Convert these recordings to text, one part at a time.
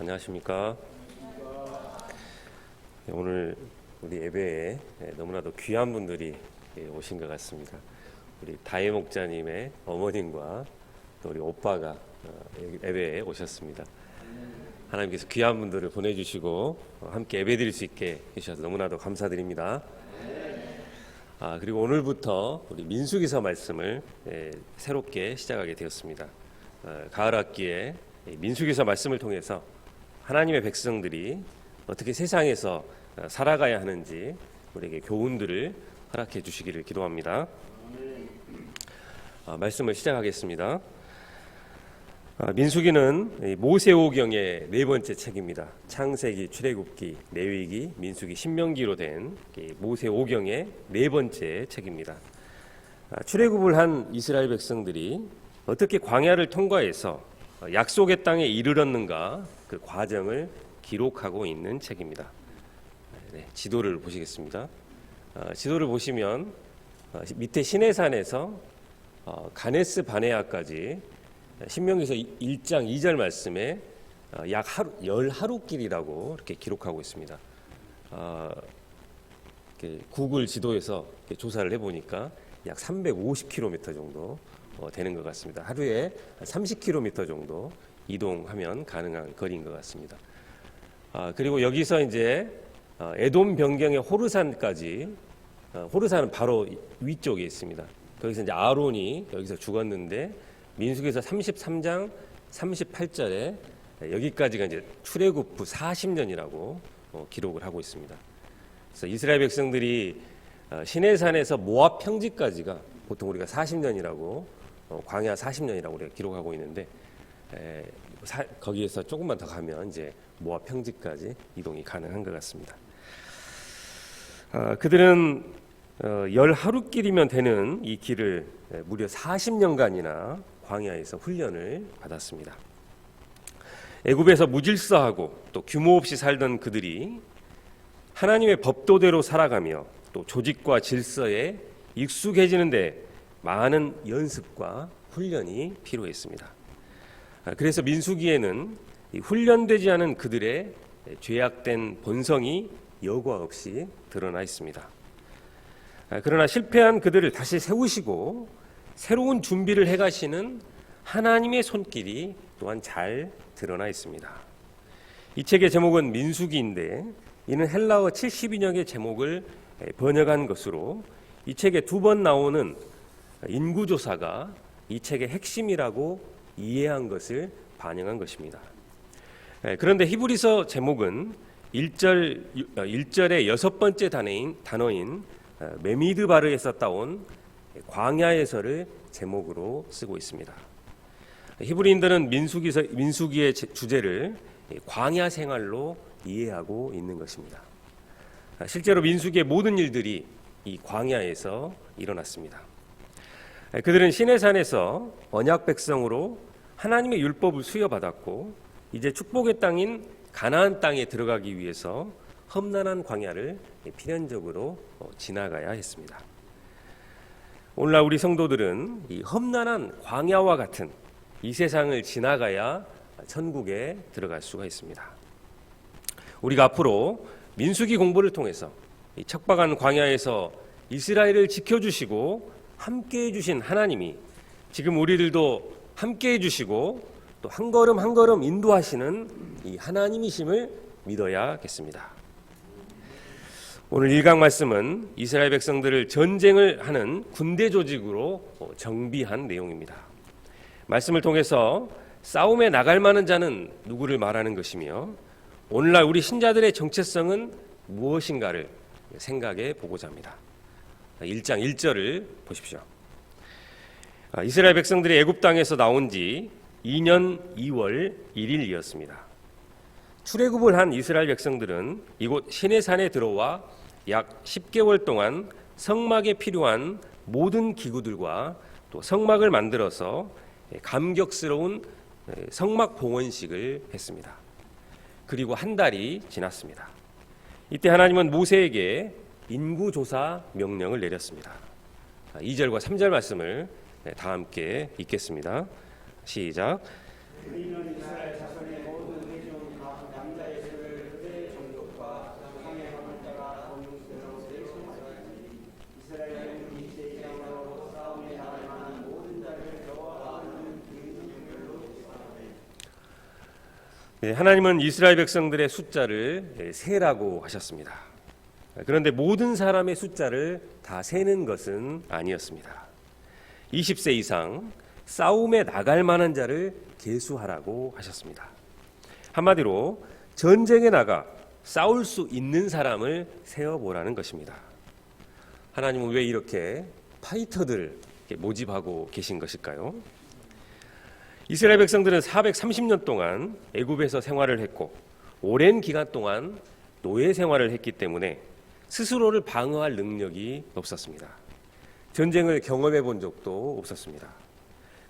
안녕하십니까. 오늘 우리 예배에 너무나도 귀한 분들이 오신 것 같습니다. 우리 다혜 목자님의 어머님과 또 우리 오빠가 예배에 오셨습니다. 하나님께서 귀한 분들을 보내주시고 함께 예배드릴 수 있게 해주셔서 너무나도 감사드립니다. 그리고 오늘부터 우리 민수기서 말씀을 새롭게 시작하게 되었습니다. 가을 학기에 민수기서 말씀을 통해서 하나님의 백성들이 어떻게 세상에서 살아가야 하는지 우리에게 교훈들을 허락해 주시기를 기도합니다. 말씀을 시작하겠습니다. 민수기는 모세오경의 네 번째 책입니다. 창세기, 출애굽기, 레위기, 민수기, 신명기로 된 모세오경의 네 번째 책입니다. 출애굽을 한 이스라엘 백성들이 어떻게 광야를 통과해서 약속의 땅에 이르렀는가 그 과정을 기록하고 있는 책입니다. 지도를 보시겠습니다. 지도를 보시면 밑에 시내산에서 가네스 바네아까지 신명기서 1장 2절 말씀에 약 열하루길이라고 이렇게 기록하고 있습니다. 구글 지도에서 조사를 해보니까 약 350km 정도 되는 것 같습니다. 하루에 30km 정도 이동하면 가능한 거리인 것 같습니다. 그리고 여기서 이제 에돔 변경의 호르산까지, 호르산은 바로 위쪽에 있습니다. 거기서 이제 아론이 여기서 죽었는데 민수기서 33장 38절에 여기까지가 이제 출애굽 후 40년이라고 기록을 하고 있습니다. 그래서 이스라엘 백성들이 시내산에서 모압 평지까지가 보통 우리가 40년이라고 광야 40년이라고 우리가 기록하고 있는데 거기에서 조금만 더 가면 이제 모압 평지까지 이동이 가능한 것 같습니다. 그들은 열하루길이면 되는 이 길을 무려 40년간이나 광야에서 훈련을 받았습니다. 애굽에서 무질서하고 또 규모 없이 살던 그들이 하나님의 법도대로 살아가며 또 조직과 질서에 익숙해지는데 많은 연습과 훈련이 필요했습니다. 그래서 민수기에는 훈련되지 않은 그들의 죄악된 본성이 여과 없이 드러나 있습니다. 그러나 실패한 그들을 다시 세우시고 새로운 준비를 해가시는 하나님의 손길이 또한 잘 드러나 있습니다. 이 책의 제목은 민수기인데 이는 헬라어 70인역의 의 제목을 번역한 것으로 이 책에 두 번 나오는 인구조사가 이 책의 핵심이라고 이해한 것을 반영한 것입니다. 그런데 히브리서 제목은 1절의 여섯 번째 단어인 메미드바르에서 따온 광야에서를 제목으로 쓰고 있습니다. 히브리인들은 민수기의 주제를 광야 생활로 이해하고 있는 것입니다. 실제로 민수기의 모든 일들이 이 광야에서 일어났습니다. 그들은 시내산에서 언약 백성으로 하나님의 율법을 수여받았고 이제 축복의 땅인 가나안 땅에 들어가기 위해서 험난한 광야를 필연적으로 지나가야 했습니다. 오늘날 우리 성도들은 이 험난한 광야와 같은 이 세상을 지나가야 천국에 들어갈 수가 있습니다. 우리가 앞으로 민수기 공부를 통해서 이 척박한 광야에서 이스라엘을 지켜주시고 함께해 주신 하나님이 지금 우리들도 함께해 주시고 또 한 걸음 한 걸음 인도하시는 이 하나님이심을 믿어야겠습니다. 오늘 1강 말씀은 이스라엘 백성들을 전쟁을 하는 군대 조직으로 정비한 내용입니다. 말씀을 통해서 싸움에 나갈 만한 자는 누구를 말하는 것이며 오늘날 우리 신자들의 정체성은 무엇인가를 생각해 보고자 합니다. 1장 1절을 보십시오. 이스라엘 백성들이 애굽 땅에서 나온 지 2년 2월 1일이었습니다. 출애굽을 한 이스라엘 백성들은 이곳 시내산에 들어와 약 10개월 동안 성막에 필요한 모든 기구들과 또 성막을 만들어서 감격스러운 성막 봉헌식을 했습니다. 그리고 한 달이 지났습니다. 이때 하나님은 모세에게 인구조사 명령을 내렸습니다. 2절과 3절 말씀을 다 함께 읽겠습니다. 시작. 너희는 이스라엘 자손의 모든 회중 각 하나님은 이스라엘 백성들의 숫자를 세라고 하셨습니다. 그런데 모든 사람의 숫자를 다 세는 것은 아니었습니다. 20세 이상 싸움에 나갈 만한 자를 계수하라고 하셨습니다. 한마디로 전쟁에 나가 싸울 수 있는 사람을 세어보라는 것입니다. 하나님은 왜 이렇게 파이터들을 모집하고 계신 것일까요? 이스라엘 백성들은 430년 동안 애굽에서 생활을 했고 오랜 기간 동안 노예 생활을 했기 때문에 스스로를 방어할 능력이 없었습니다. 전쟁을 경험해 본 적도 없었습니다.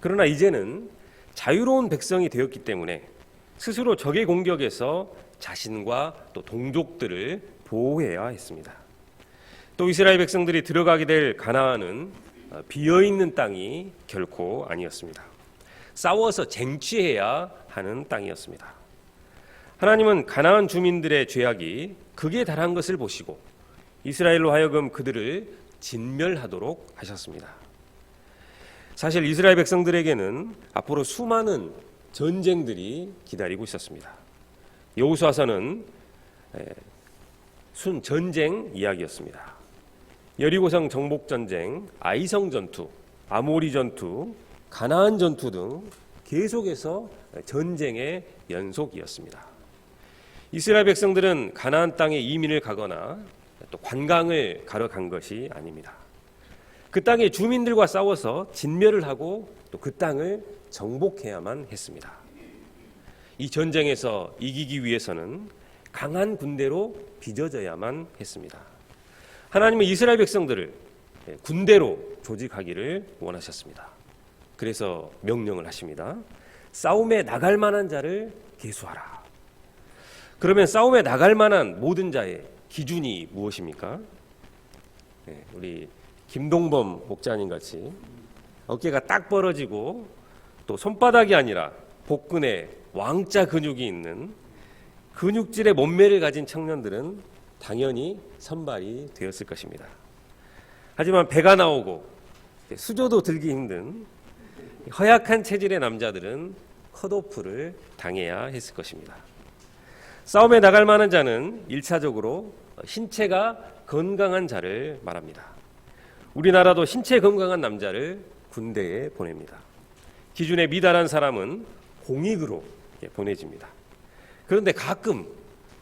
그러나 이제는 자유로운 백성이 되었기 때문에 스스로 적의 공격에서 자신과 또 동족들을 보호해야 했습니다. 또 이스라엘 백성들이 들어가게 될 가나안은 비어있는 땅이 결코 아니었습니다. 싸워서 쟁취해야 하는 땅이었습니다. 하나님은 가나안 주민들의 죄악이 극에 달한 것을 보시고 이스라엘로 하여금 그들을 진멸하도록 하셨습니다. 사실 이스라엘 백성들에게는 앞으로 수많은 전쟁들이 기다리고 있었습니다. 여호수아서는 순 전쟁 이야기였습니다. 여리고성 정복 전쟁, 아이성 전투, 아모리 전투, 가나안 전투 등 계속해서 전쟁의 연속이었습니다. 이스라엘 백성들은 가나안 땅에 이민을 가거나 또 관광을 가러 간 것이 아닙니다. 그 땅의 주민들과 싸워서 진멸을 하고 또 그 땅을 정복해야만 했습니다. 이 전쟁에서 이기기 위해서는 강한 군대로 빚어져야만 했습니다. 하나님은 이스라엘 백성들을 군대로 조직하기를 원하셨습니다. 그래서 명령을 하십니다. 싸움에 나갈 만한 자를 계수하라. 그러면 싸움에 나갈 만한 모든 자의 기준이 무엇입니까? 우리 김동범 목자님 같이 어깨가 딱 벌어지고 또 손바닥이 아니라 복근에 왕자 근육이 있는 근육질의 몸매를 가진 청년들은 당연히 선발이 되었을 것입니다. 하지만 배가 나오고 수조도 들기 힘든 허약한 체질의 남자들은 컷오프를 당해야 했을 것입니다. 싸움에 나갈 만한 자는 1차적으로 신체가 건강한 자를 말합니다. 우리나라도 신체 건강한 남자를 군대에 보냅니다. 기준에 미달한 사람은 공익으로 보내집니다. 그런데 가끔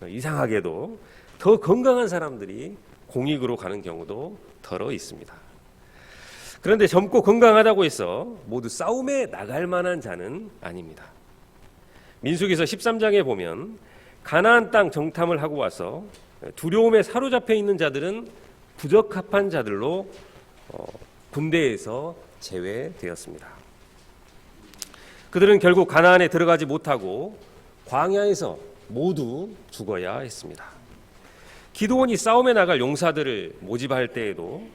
이상하게도 더 건강한 사람들이 공익으로 가는 경우도 덜어 있습니다. 그런데 젊고 건강하다고 해서 모두 싸움에 나갈 만한 자는 아닙니다. 민수기서 13장에 보면 가나안 땅 정탐을 하고 와서 두려움에 사로잡혀 있는 자들은 부적합한 자들로 군대에서 제외되었습니다. 그들은 결국 가나안에 들어가지 못하고 광야에서 모두 죽어야 했습니다. 기드온이 싸움에 나갈 용사들을 모집할 때에도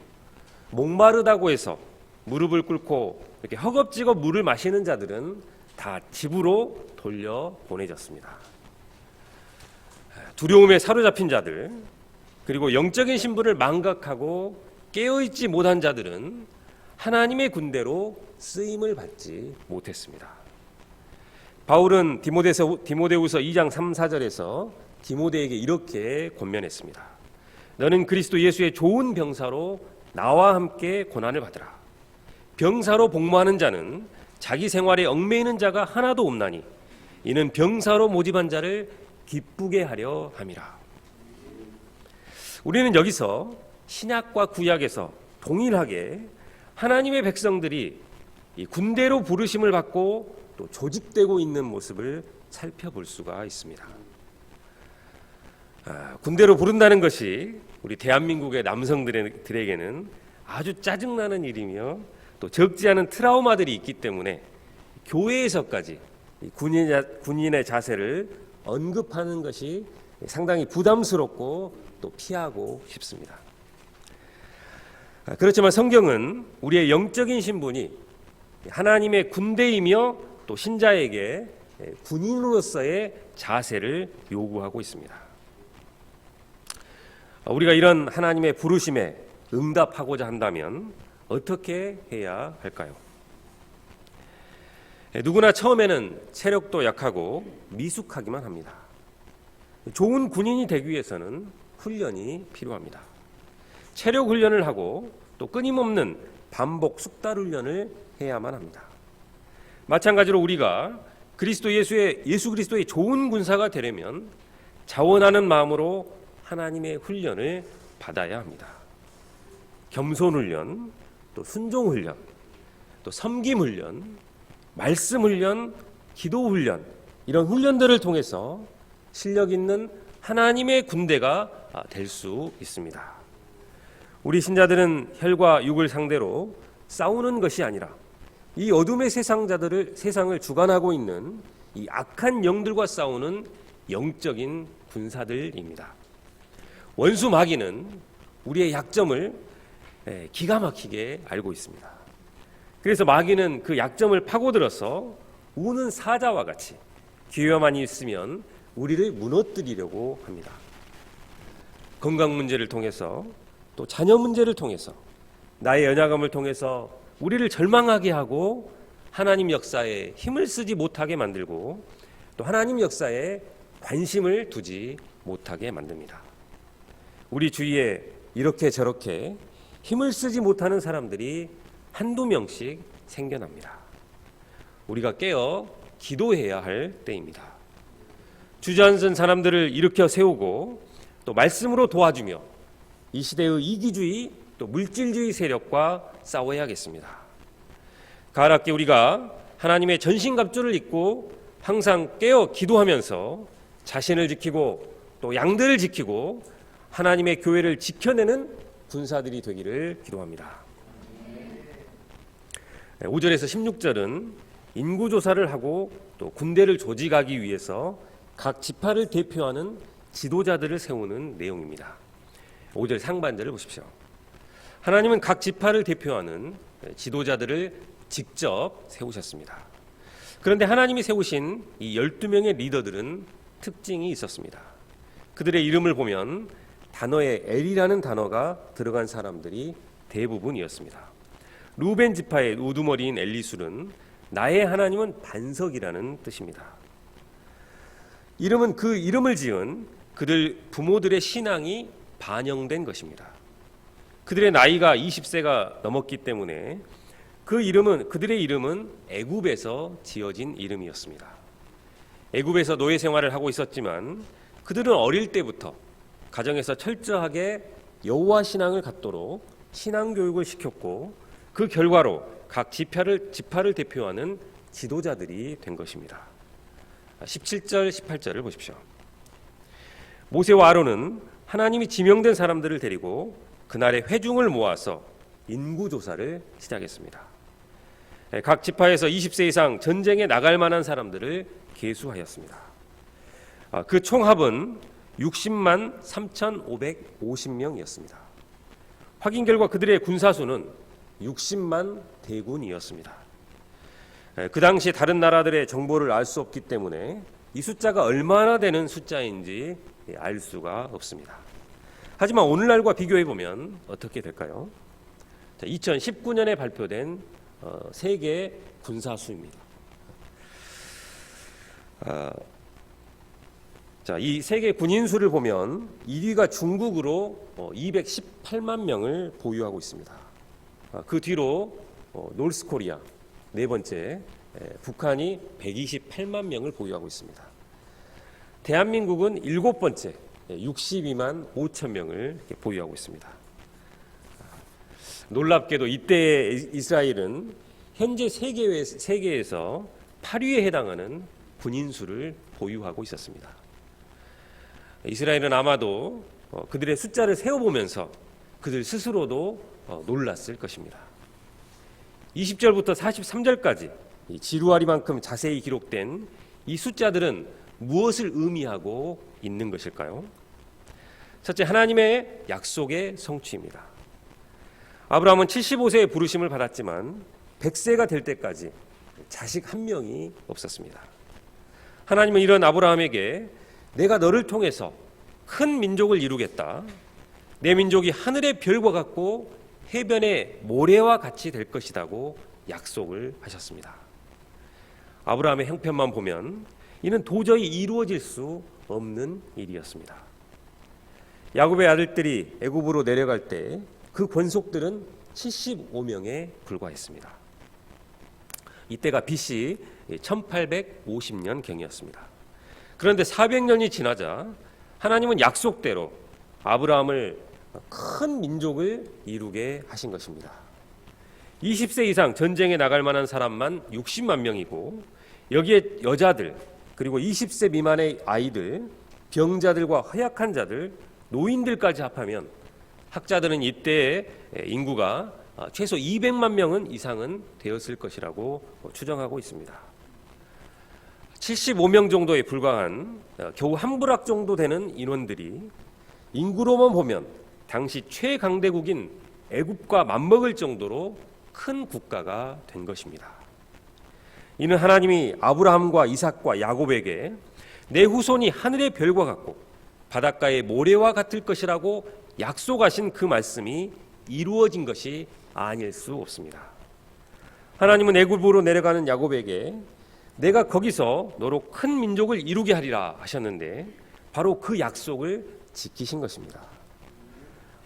목마르다고 해서 무릎을 꿇고 이렇게 허겁지겁 물을 마시는 자들은 다 집으로 돌려 보내졌습니다. 두려움에 사로잡힌 자들, 그리고 영적인 신분을 망각하고 깨어있지 못한 자들은 하나님의 군대로 쓰임을 받지 못했습니다. 바울은 디모데후서 2장 3, 4절에서 디모데에게 이렇게 권면했습니다. 너는 그리스도 예수의 좋은 병사로 나와 함께 고난을 받으라. 병사로 복무하는 자는 자기 생활에 얽매이는 자가 하나도 없나니 이는 병사로 모집한 자를 기쁘게 하려 함이라. 우리는 여기서 신약과 구약에서 동일하게 하나님의 백성들이 이 군대로 부르심을 받고 또 조직되고 있는 모습을 살펴볼 수가 있습니다. 군대로 부른다는 것이 우리 대한민국의 남성들에게는 아주 짜증나는 일이며 또 적지 않은 트라우마들이 있기 때문에 교회에서까지 군인의 자세를 언급하는 것이 상당히 부담스럽고 또 피하고 싶습니다. 그렇지만 성경은 우리의 영적인 신분이 하나님의 군대이며 또 신자에게 군인으로서의 자세를 요구하고 있습니다. 우리가 이런 하나님의 부르심에 응답하고자 한다면 어떻게 해야 할까요? 누구나 처음에는 체력도 약하고 미숙하기만 합니다. 좋은 군인이 되기 위해서는 훈련이 필요합니다. 체력 훈련을 하고 또 끊임없는 반복 숙달 훈련을 해야만 합니다. 마찬가지로 우리가 예수 그리스도의 좋은 군사가 되려면 자원하는 마음으로 하나님의 훈련을 받아야 합니다. 겸손 훈련, 또 순종 훈련, 또 섬김 훈련, 말씀 훈련, 기도 훈련, 이런 훈련들을 통해서 실력 있는 하나님의 군대가 될 수 있습니다. 우리 신자들은 혈과 육을 상대로 싸우는 것이 아니라 이 어둠의 세상을 주관하고 있는 이 악한 영들과 싸우는 영적인 군사들입니다. 원수 마귀는 우리의 약점을 기가 막히게 알고 있습니다. 그래서 마귀는 그 약점을 파고들어서 우는 사자와 같이 기회만 있으면 우리를 무너뜨리려고 합니다. 건강 문제를 통해서 또 자녀 문제를 통해서 나의 연약함을 통해서 우리를 절망하게 하고 하나님 역사에 힘을 쓰지 못하게 만들고 또 하나님 역사에 관심을 두지 못하게 만듭니다. 우리 주위에 이렇게 저렇게 힘을 쓰지 못하는 사람들이 한두 명씩 생겨납니다. 우리가 깨어 기도해야 할 때입니다. 주저앉은 사람들을 일으켜 세우고 또 말씀으로 도와주며 이 시대의 이기주의 또 물질주의 세력과 싸워야겠습니다. 가을 학기 우리가 하나님의 전신갑주를 입고 항상 깨어 기도하면서 자신을 지키고 또 양들을 지키고 하나님의 교회를 지켜내는 군사들이 되기를 기도합니다. 5절에서 16절은 인구조사를 하고 또 군대를 조직하기 위해서 각 지파를 대표하는 지도자들을 세우는 내용입니다. 5절 상반절을 보십시오. 하나님은 각 지파를 대표하는 지도자들을 직접 세우셨습니다. 그런데 하나님이 세우신 이 12명의 리더들은 특징이 있었습니다. 그들의 이름을 보면 단어에 엘이라는 단어가 들어간 사람들이 대부분이었습니다. 루벤 지파의 우두머리인 엘리술은 나의 하나님은 반석이라는 뜻입니다. 이름은 그 이름을 지은 그들 부모들의 신앙이 반영된 것입니다. 그들의 나이가 20세가 넘었기 때문에 그들의 이름은 애굽에서 지어진 이름이었습니다. 애굽에서 노예 생활을 하고 있었지만 그들은 어릴 때부터 가정에서 철저하게 여호와 신앙을 갖도록 신앙 교육을 시켰고 그 결과로 각 지파를 대표하는 지도자들이 된 것입니다. 17절, 18절을 보십시오. 모세와 아론은 하나님이 지명된 사람들을 데리고 그날의 회중을 모아서 인구조사를 시작했습니다. 각 지파에서 20세 이상 전쟁에 나갈 만한 사람들을 계수하였습니다. 그 총합은 60만 3,550명이었습니다. 확인 결과 그들의 군사수는 60만 대군이었습니다. 그 당시 다른 나라들의 정보를 알 수 없기 때문에 이 숫자가 얼마나 되는 숫자인지 알 수가 없습니다. 하지만 오늘날과 비교해보면 어떻게 될까요? 2019년에 발표된 세계 군사수입니다. 이 세계 군인수를 보면 1위가 중국으로 218만 명을 보유하고 있습니다. 그 뒤로 노스코리아 네 번째, 북한이 128만 명을 보유하고 있습니다. 대한민국은 일곱 번째, 62만 5천 명을 보유하고 있습니다. 놀랍게도 이때의 이스라엘은 현재 세계에서 8위에 해당하는 군인수를 보유하고 있었습니다. 이스라엘은 아마도 그들의 숫자를 세어보면서 그들 스스로도 놀랐을 것입니다. 20절부터 43절까지 지루하리만큼 자세히 기록된 이 숫자들은 무엇을 의미하고 있는 것일까요? 첫째, 하나님의 약속의 성취입니다. 아브라함은 75세에 부르심을 받았지만 100세가 될 때까지 자식 한 명이 없었습니다. 하나님은 이런 아브라함에게 내가 너를 통해서 큰 민족을 이루겠다. 내 민족이 하늘의 별과 같고 해변의 모래와 같이 될 것이라고 약속을 하셨습니다. 아브라함의 형편만 보면 이는 도저히 이루어질 수 없는 일이었습니다. 야곱의 아들들이 애굽으로 내려갈 때 그 권속들은 75명에 불과했습니다. 이때가 BC 1850년경이었습니다. 그런데 400년이 지나자 하나님은 약속대로 아브라함을 큰 민족을 이루게 하신 것입니다. 20세 이상 전쟁에 나갈 만한 사람만 60만 명이고 여기에 여자들 그리고 20세 미만의 아이들, 병자들과 허약한 자들, 노인들까지 합하면 학자들은 이때의 인구가 최소 200만 명은 이상은 되었을 것이라고 추정하고 있습니다. 75명 정도에 불과한 겨우 한 부락 정도 되는 인원들이 인구로만 보면 당시 최강대국인 애굽과 맞먹을 정도로 큰 국가가 된 것입니다. 이는 하나님이 아브라함과 이삭과 야곱에게 내 후손이 하늘의 별과 같고 바닷가의 모래와 같을 것이라고 약속하신 그 말씀이 이루어진 것이 아닐 수 없습니다. 하나님은 애굽으로 내려가는 야곱에게 내가 거기서 너로 큰 민족을 이루게 하리라 하셨는데 바로 그 약속을 지키신 것입니다.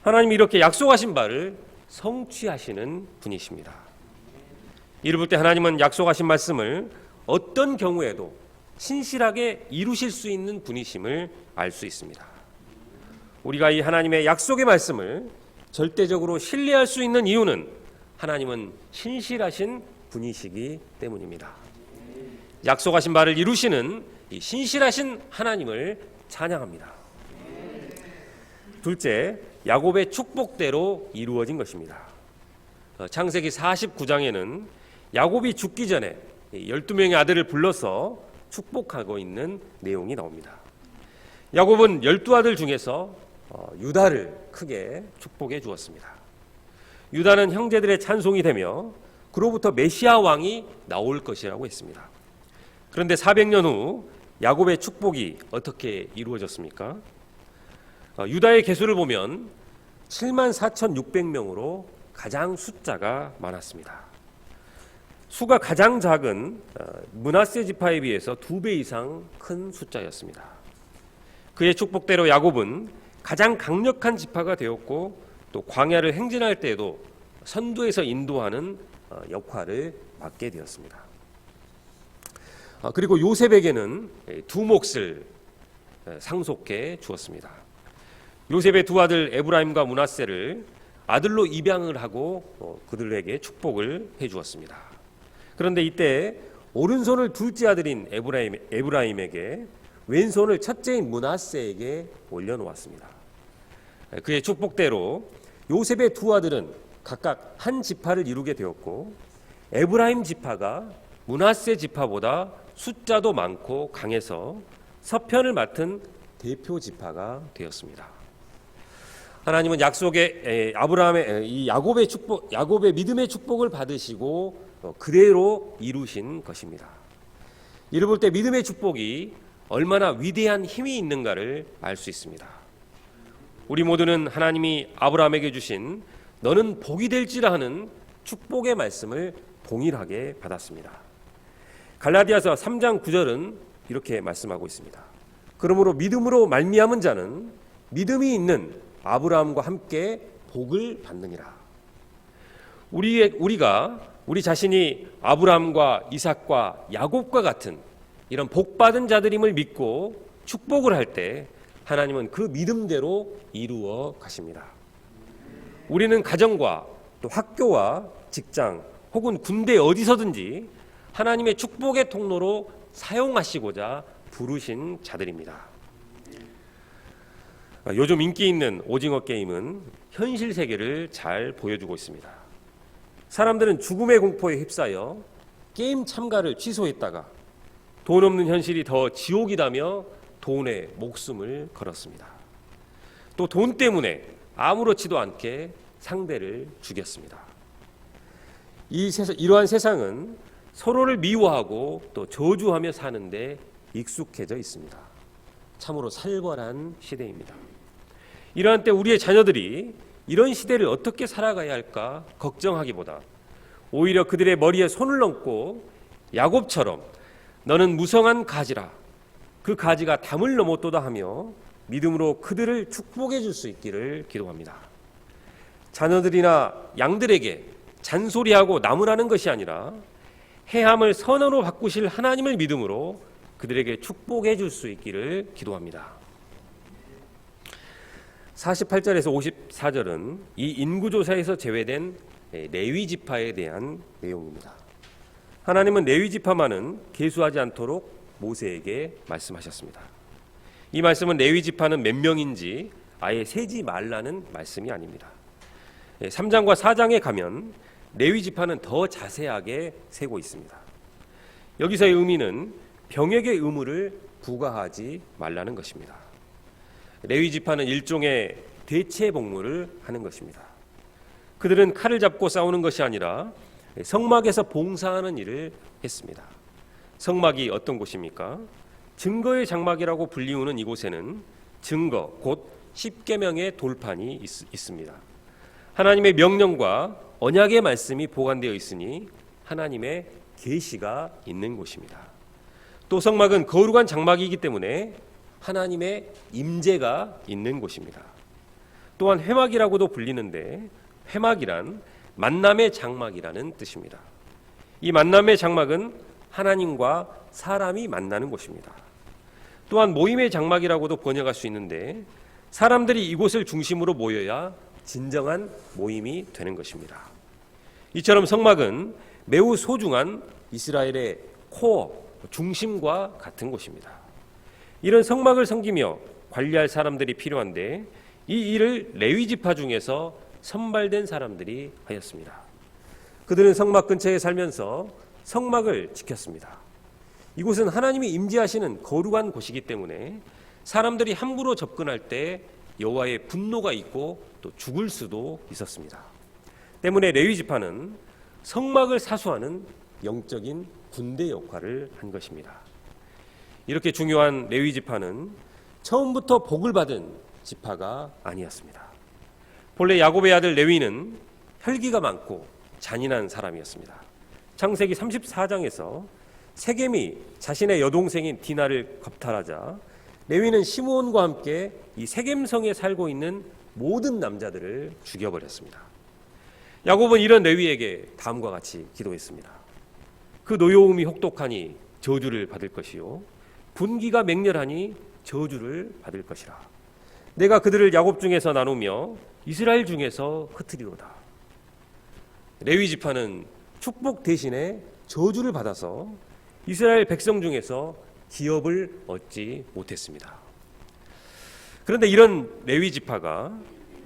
하나님이 이렇게 약속하신 바를 성취하시는 분이십니다. 이를 볼 때 하나님은 약속하신 말씀을 어떤 경우에도 신실하게 이루실 수 있는 분이심을 알 수 있습니다. 우리가 이 하나님의 약속의 말씀을 절대적으로 신뢰할 수 있는 이유는 하나님은 신실하신 분이시기 때문입니다. 약속하신 바를 이루시는 이 신실하신 하나님을 찬양합니다. 둘째, 야곱의 축복대로 이루어진 것입니다. 창세기 49장에는 야곱이 죽기 전에 12명의 아들을 불러서 축복하고 있는 내용이 나옵니다. 야곱은 12아들 중에서 유다를 크게 축복해 주었습니다. 유다는 형제들의 찬송이 되며 그로부터 메시아 왕이 나올 것이라고 했습니다. 그런데 400년 후 야곱의 축복이 어떻게 이루어졌습니까? 유다의 개수를 보면 74,600명으로 가장 숫자가 많았습니다. 수가 가장 작은 므낫세 지파에 비해서 2배 이상 큰 숫자였습니다. 그의 축복대로 야곱은 가장 강력한 지파가 되었고 또 광야를 행진할 때에도 선두에서 인도하는 역할을 맡게 되었습니다. 그리고 요셉에게는 두 몫을 상속해 주었습니다. 요셉의 두 아들 에브라임과 므낫세를 아들로 입양을 하고 그들에게 축복을 해 주었습니다. 그런데 이때 오른손을 둘째 아들인 에브라임에게 왼손을 첫째인 므낫세에게 올려놓았습니다. 그의 축복대로 요셉의 두 아들은 각각 한 지파를 이루게 되었고 에브라임 지파가 므낫세 지파보다 숫자도 많고 강해서 서편을 맡은 대표 지파가 되었습니다. 하나님은 약속의 아브라함의 이 야곱의 믿음의 축복을 받으시고 그대로 이루신 것입니다. 이를 볼 때 믿음의 축복이 얼마나 위대한 힘이 있는가를 알 수 있습니다. 우리 모두는 하나님이 아브라함에게 주신 너는 복이 될지라 하는 축복의 말씀을 동일하게 받았습니다. 갈라디아서 3장 9절은 이렇게 말씀하고 있습니다. 그러므로 믿음으로 말미암은 자는 믿음이 있는 아브라함과 함께 복을 받느니라. 우리가 우리 자신이 아브라함과 이삭과 야곱과 같은 이런 복받은 자들임을 믿고 축복을 할 때 하나님은 그 믿음대로 이루어 가십니다. 우리는 가정과 또 학교와 직장 혹은 군대 어디서든지 하나님의 축복의 통로로 사용하시고자 부르신 자들입니다. 요즘 인기 있는 오징어 게임은 현실 세계를 잘 보여주고 있습니다. 사람들은 죽음의 공포에 휩싸여 게임 참가를 취소했다가 돈 없는 현실이 더 지옥이다며 돈에 목숨을 걸었습니다. 또 돈 때문에 아무렇지도 않게 상대를 죽였습니다. 이러한 세상은 서로를 미워하고 또 저주하며 사는데 익숙해져 있습니다. 참으로 살벌한 시대입니다. 이러한 때 우리의 자녀들이 이런 시대를 어떻게 살아가야 할까 걱정하기보다 오히려 그들의 머리에 손을 얹고 야곱처럼 너는 무성한 가지라. 그 가지가 담을 넘었도다 하며 믿음으로 그들을 축복해 줄 수 있기를 기도합니다. 자녀들이나 양들에게 잔소리하고 나무라는 것이 아니라 해함을 선언으로 바꾸실 하나님을 믿음으로 그들에게 축복해 줄 수 있기를 기도합니다. 48절에서 54절은 이 인구조사에서 제외된 레위 지파에 대한 내용입니다. 하나님은 레위 지파만은 계수하지 않도록 모세에게 말씀하셨습니다. 이 말씀은 레위 지파는 몇 명인지 아예 세지 말라는 말씀이 아닙니다. 3장과 4장에 가면 레위 지파는 더 자세하게 세고 있습니다. 여기서의 의미는 병역의 의무를 부과하지 말라는 것입니다. 레위 지파는 일종의 대체 복무를 하는 것입니다. 그들은 칼을 잡고 싸우는 것이 아니라 성막에서 봉사하는 일을 했습니다. 성막이 어떤 곳입니까? 증거의 장막이라고 불리우는 이곳에는 증거, 곧 십계명의 돌판이 있습니다. 하나님의 명령과 언약의 말씀이 보관되어 있으니 하나님의 계시가 있는 곳입니다. 또 성막은 거룩한 장막이기 때문에 하나님의 임재가 있는 곳입니다. 또한 회막이라고도 불리는데 회막이란 만남의 장막이라는 뜻입니다. 이 만남의 장막은 하나님과 사람이 만나는 곳입니다. 또한 모임의 장막이라고도 번역할 수 있는데 사람들이 이곳을 중심으로 모여야 진정한 모임이 되는 것입니다. 이처럼 성막은 매우 소중한 이스라엘의 코어, 중심과 같은 곳입니다. 이런 성막을 섬기며 관리할 사람들이 필요한데 이 일을 레위 지파 중에서 선발된 사람들이 하였습니다. 그들은 성막 근처에 살면서 성막을 지켰습니다. 이곳은 하나님이 임재하시는 거룩한 곳이기 때문에 사람들이 함부로 접근할 때 여호와의 분노가 있고 또 죽을 수도 있었습니다. 때문에 레위 지파는 성막을 사수하는 영적인 군대 역할을 한 것입니다. 이렇게 중요한 레위 지파는 처음부터 복을 받은 지파가 아니었습니다. 본래 야곱의 아들 레위는 혈기가 많고 잔인한 사람이었습니다. 창세기 34장에서 세겜이 자신의 여동생인 디나를 겁탈하자 레위는 시므온과 함께 이 세겜성에 살고 있는 모든 남자들을 죽여버렸습니다. 야곱은 이런 레위에게 다음과 같이 기도했습니다. 그 노여움이 혹독하니 저주를 받을 것이요 분기가 맹렬하니 저주를 받을 것이라. 내가 그들을 야곱 중에서 나누며 이스라엘 중에서 흩으리로다. 레위 지파는 축복 대신에 저주를 받아서 이스라엘 백성 중에서 기업을 얻지 못했습니다. 그런데 이런 레위 지파가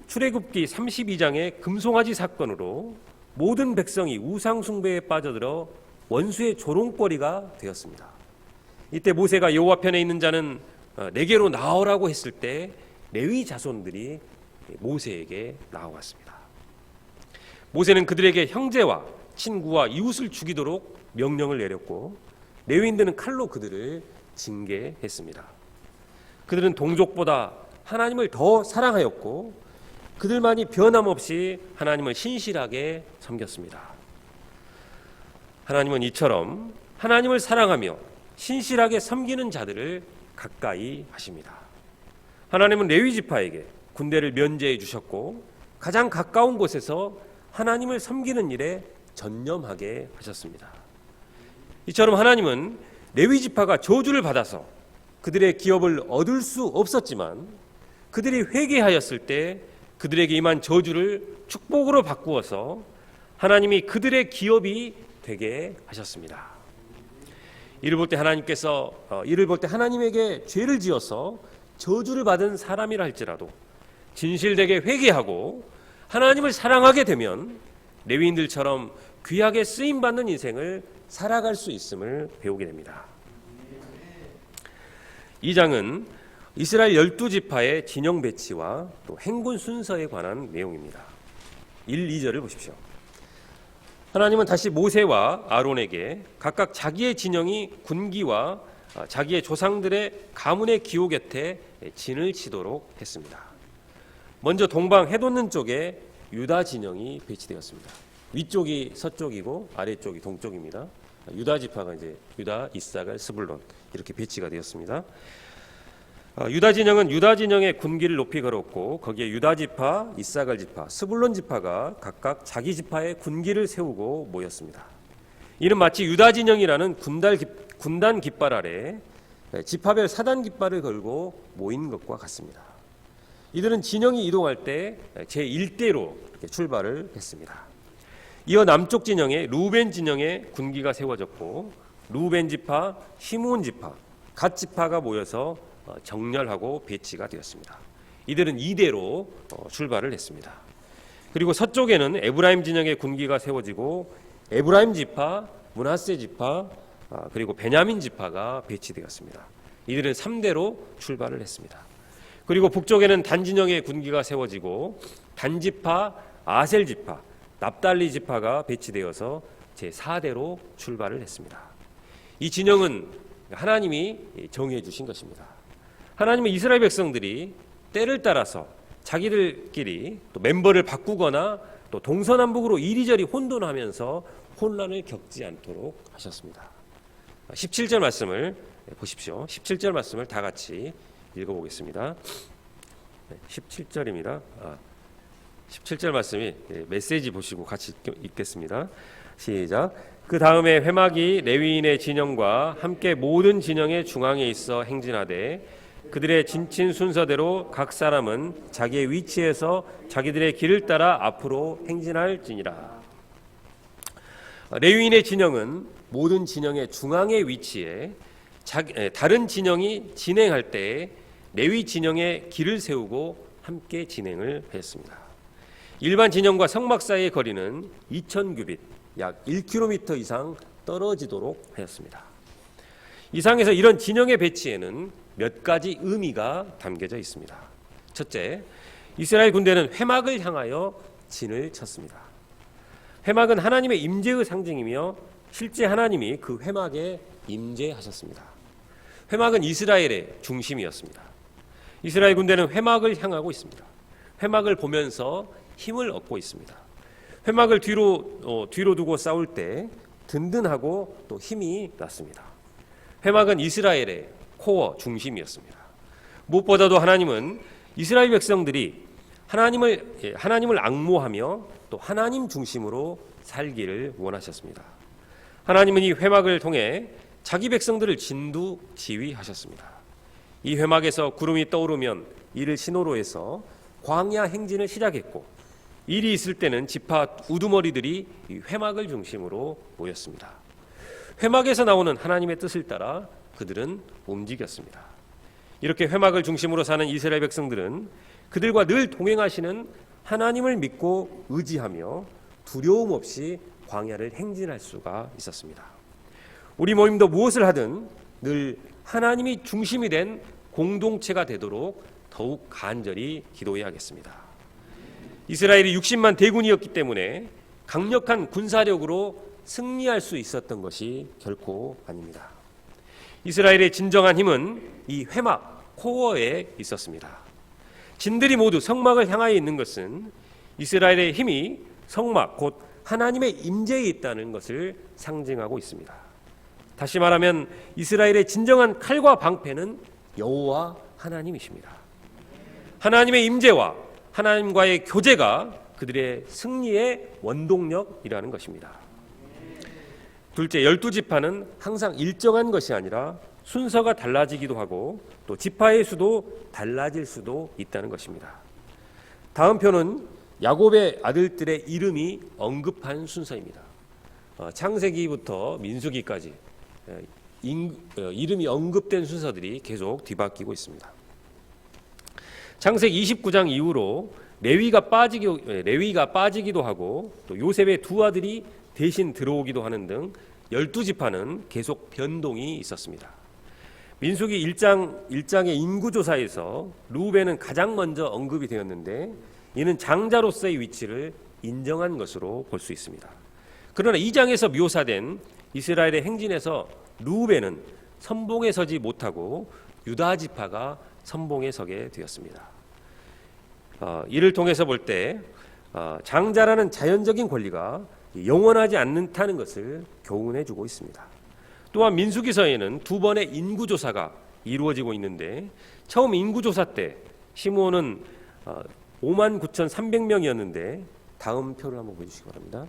출애굽기 32장의 금송아지 사건으로 모든 백성이 우상 숭배에 빠져들어 원수의 조롱거리가 되었습니다. 이때 모세가 여호와 편에 있는 자는 내게로 나오라고 했을 때 레위 자손들이 모세에게 나아왔습니다. 모세는 그들에게 형제와 친구와 이웃을 죽이도록 명령을 내렸고 레위인들은 칼로 그들을 징계했습니다. 그들은 동족보다 하나님을 더 사랑하였고 그들만이 변함없이 하나님을 신실하게 섬겼습니다. 하나님은 이처럼 하나님을 사랑하며 신실하게 섬기는 자들을 가까이 하십니다. 하나님은 레위 지파에게 군대를 면제해 주셨고 가장 가까운 곳에서 하나님을 섬기는 일에 전념하게 하셨습니다. 이처럼 하나님은 레위 지파가 저주를 받아서 그들의 기업을 얻을 수 없었지만 그들이 회개하였을 때 그들에게 임한 저주를 축복으로 바꾸어서 하나님이 그들의 기업이 되게 하셨습니다. 이를 볼 때 하나님에게 죄를 지어서 저주를 받은 사람이라 할지라도 진실되게 회개하고 하나님을 사랑하게 되면 레위인들처럼 귀하게 쓰임받는 인생을 살아갈 수 있음을 배우게 됩니다. 2장은 이스라엘 12지파의 진영 배치와 또 행군 순서에 관한 내용입니다. 1, 2절을 보십시오. 하나님은 다시 모세와 아론에게 각각 자기의 진영이 군기와 자기의 조상들의 가문의 기호 곁에 진을 치도록 했습니다. 먼저 동방 해돋는 쪽에 유다 진영이 배치되었습니다. 위쪽이 서쪽이고 아래쪽이 동쪽입니다. 유다 지파가 이제 유다, 이사갈, 스불론 이렇게 배치가 되었습니다. 유다 진영은 유다 진영의 군기를 높이 걸었고 거기에 유다 지파, 이사갈 지파, 스불론 지파가 각각 자기 지파의 군기를 세우고 모였습니다. 이는 마치 유다 진영이라는 군단 깃발 아래 지파별 사단 깃발을 걸고 모인 것과 같습니다. 이들은 진영이 이동할 때 제1대로 출발을 했습니다. 이어 남쪽 진영에 루벤 진영의 군기가 세워졌고 루벤 지파, 시므온 지파, 갓 지파가 모여서 정렬하고 배치가 되었습니다. 이들은 2대로 출발을 했습니다. 그리고 서쪽에는 에브라임 진영의 군기가 세워지고 에브라임 지파, 므낫세 지파, 그리고 베냐민 지파가 배치되었습니다. 이들은 3대로 출발을 했습니다. 그리고 북쪽에는 단 진영의 군기가 세워지고 단 지파, 아셀 지파, 납달리 지파가 배치되어서 제4대로 출발을 했습니다. 이 진영은 하나님이 정해 주신 것입니다. 하나님은 이스라엘 백성들이 때를 따라서 자기들끼리 또 멤버를 바꾸거나 또 동서남북으로 이리저리 혼돈하면서 혼란을 겪지 않도록 하셨습니다. 17절 말씀을 보십시오. 17절 말씀을 다 같이 읽어보겠습니다. 17절입니다. 17절 말씀이 메시지 보시고 같이 읽겠습니다. 시작. 그 다음에 회막이 레위인의 진영과 함께 모든 진영의 중앙에 있어 행진하되 그들의 진친 순서대로 각 사람은 자기의 위치에서 자기들의 길을 따라 앞으로 행진할지니라. 레위인의 진영은 모든 진영의 중앙에 위치해 다른 진영이 진행할 때 레위 진영의 길을 세우고 함께 진행을 했습니다. 일반 진영과 성막 사이의 거리는 2000규빗, 약 1km 이상 떨어지도록 하였습니다. 이상에서 이런 진영의 배치에는 몇 가지 의미가 담겨져 있습니다. 첫째, 이스라엘 군대는 회막을 향하여 진을 쳤습니다. 회막은 하나님의 임재의 상징이며 실제 하나님이 그 회막에 임재하셨습니다. 회막은 이스라엘의 중심이었습니다. 이스라엘 군대는 회막을 향하고 있습니다. 회막을 보면서 힘을 얻고 있습니다. 회막을 뒤로 두고 싸울 때 든든하고 또 힘이 났습니다. 회막은 이스라엘의 코어 중심이었습니다. 무엇보다도 하나님은 이스라엘 백성들이 하나님을 앙모하며 또 하나님 중심으로 살기를 원하셨습니다. 하나님은 이 회막을 통해 자기 백성들을 진두지휘하셨습니다. 이 회막에서 구름이 떠오르면 이를 신호로 해서 광야 행진을 시작했고 일이 있을 때는 지파 우두머리들이 이 회막을 중심으로 모였습니다. 회막에서 나오는 하나님의 뜻을 따라 그들은 움직였습니다. 이렇게 회막을 중심으로 사는 이스라엘 백성들은 그들과 늘 동행하시는 하나님을 믿고 의지하며 두려움 없이 광야를 행진할 수가 있었습니다. 우리 모임도 무엇을 하든 늘 하나님이 중심이 된 공동체가 되도록 더욱 간절히 기도해야겠습니다. 이스라엘이 60만 대군이었기 때문에 강력한 군사력으로 승리할 수 있었던 것이 결코 아닙니다. 이스라엘의 진정한 힘은 이 회막, 코어에 있었습니다. 진들이 모두 성막을 향하여 있는 것은 이스라엘의 힘이 성막, 곧 하나님의 임재에 있다는 것을 상징하고 있습니다. 다시 말하면 이스라엘의 진정한 칼과 방패는 여호와 하나님이십니다. 하나님의 임재와 하나님과의 교제가 그들의 승리의 원동력이라는 것입니다. 둘째, 12지파는 항상 일정한 것이 아니라 순서가 달라지기도 하고 또 지파의 수도 달라질 수도 있다는 것입니다. 다음 표는 야곱의 아들들의 이름이 언급한 순서입니다. 창세기부터 민수기까지 이름이 언급된 순서들이 계속 뒤바뀌고 있습니다. 창세기 29장 이후로 레위가 빠지기도 하고 또 요셉의 두 아들이 대신 들어오기도 하는 등 12지파는 계속 변동이 있었습니다. 민수기 1장의 인구조사에서 루벤은 가장 먼저 언급이 되었는데 이는 장자로서의 위치를 인정한 것으로 볼 수 있습니다. 그러나 2장에서 묘사된 이스라엘의 행진에서 루벤은 선봉에 서지 못하고 유다 지파가 선봉에 서게 되었습니다. 이를 통해서 볼 때 장자라는 자연적인 권리가 영원하지 않다는 것을 교훈해 주고 있습니다. 또한 민수기서에는 두 번의 인구조사가 이루어지고 있는데 처음 인구조사 때 시므온은 59,300명이었는데 다음 표를 한번 보여주시기 바랍니다.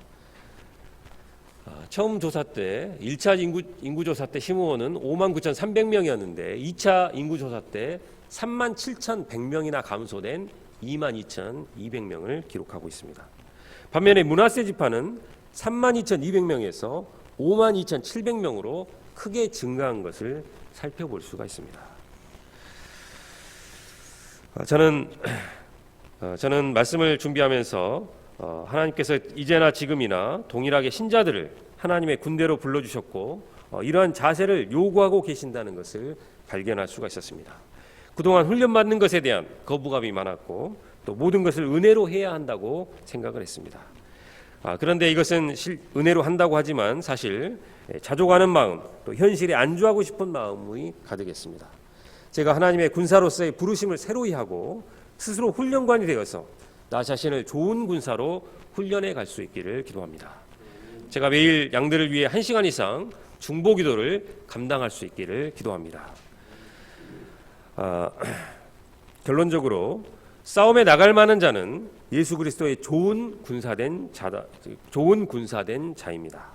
처음 조사 때 1차 인구조사 때 시므온은 59,300명이었는데 2차 인구조사 때 37,100명이나 감소된 22,200명을 기록하고 있습니다. 반면에 므낫세 지파는 32,200명에서 52,700명으로 크게 증가한 것을 살펴볼 수가 있습니다. 저는 말씀을 준비하면서 하나님께서 이제나 지금이나 동일하게 신자들을 하나님의 군대로 불러주셨고 이러한 자세를 요구하고 계신다는 것을 발견할 수가 있었습니다. 그동안 훈련받는 것에 대한 거부감이 많았고 또 모든 것을 은혜로 해야 한다고 생각을 했습니다. 그런데 이것은 은혜로 한다고 하지만 사실 자족하는 마음, 또 현실에 안주하고 싶은 마음이 가득했습니다. 제가 하나님의 군사로서의 부르심을 새로이 하고 스스로 훈련관이 되어서 나 자신을 좋은 군사로 훈련해 갈 수 있기를 기도합니다. 제가 매일 양들을 위해 1시간 이상 중보기도를 감당할 수 있기를 기도합니다. 결론적으로 싸움에 나갈 만한 자는 예수 그리스도의 좋은 군사된 자입니다.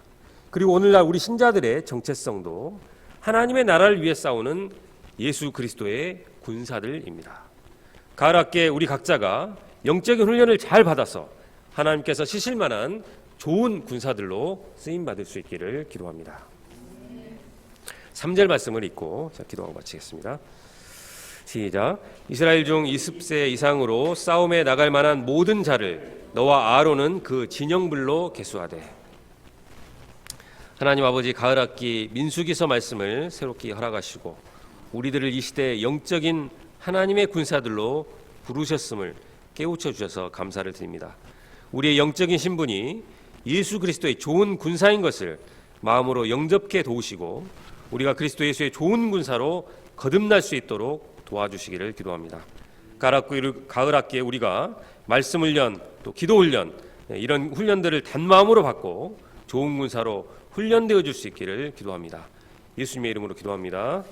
그리고 오늘날 우리 신자들의 정체성도 하나님의 나라를 위해 싸우는 예수 그리스도의 군사들입니다. 가을 학기에 우리 각자가 영적인 훈련을 잘 받아서 하나님께서 쓰실 만한 좋은 군사들로 쓰임 받을 수 있기를 기도합니다. 3절 말씀을 읽고 기도하고 마치겠습니다. 시작. 이스라엘 중 20세 이상으로 싸움에 나갈 만한 모든 자를 너와 아론은 그 진영불로 계수하되. 하나님 아버지, 가을 학기 민수기서 말씀을 새롭게 허락하시고 우리들을 이 시대의 영적인 하나님의 군사들로 부르셨음을 깨우쳐 주셔서 감사를 드립니다. 우리의 영적인 신분이 예수 그리스도의 좋은 군사인 것을 마음으로 영접케 도우시고 우리가 그리스도 예수의 좋은 군사로 거듭날 수 있도록 도와주시기를 기도합니다. 가을 학기에 우리가 말씀 훈련, 또 기도 훈련, 이런 훈련들을 단마음으로 받고 좋은 군사로 훈련되어 줄 수 있기를 기도합니다. 예수님의 이름으로 기도합니다.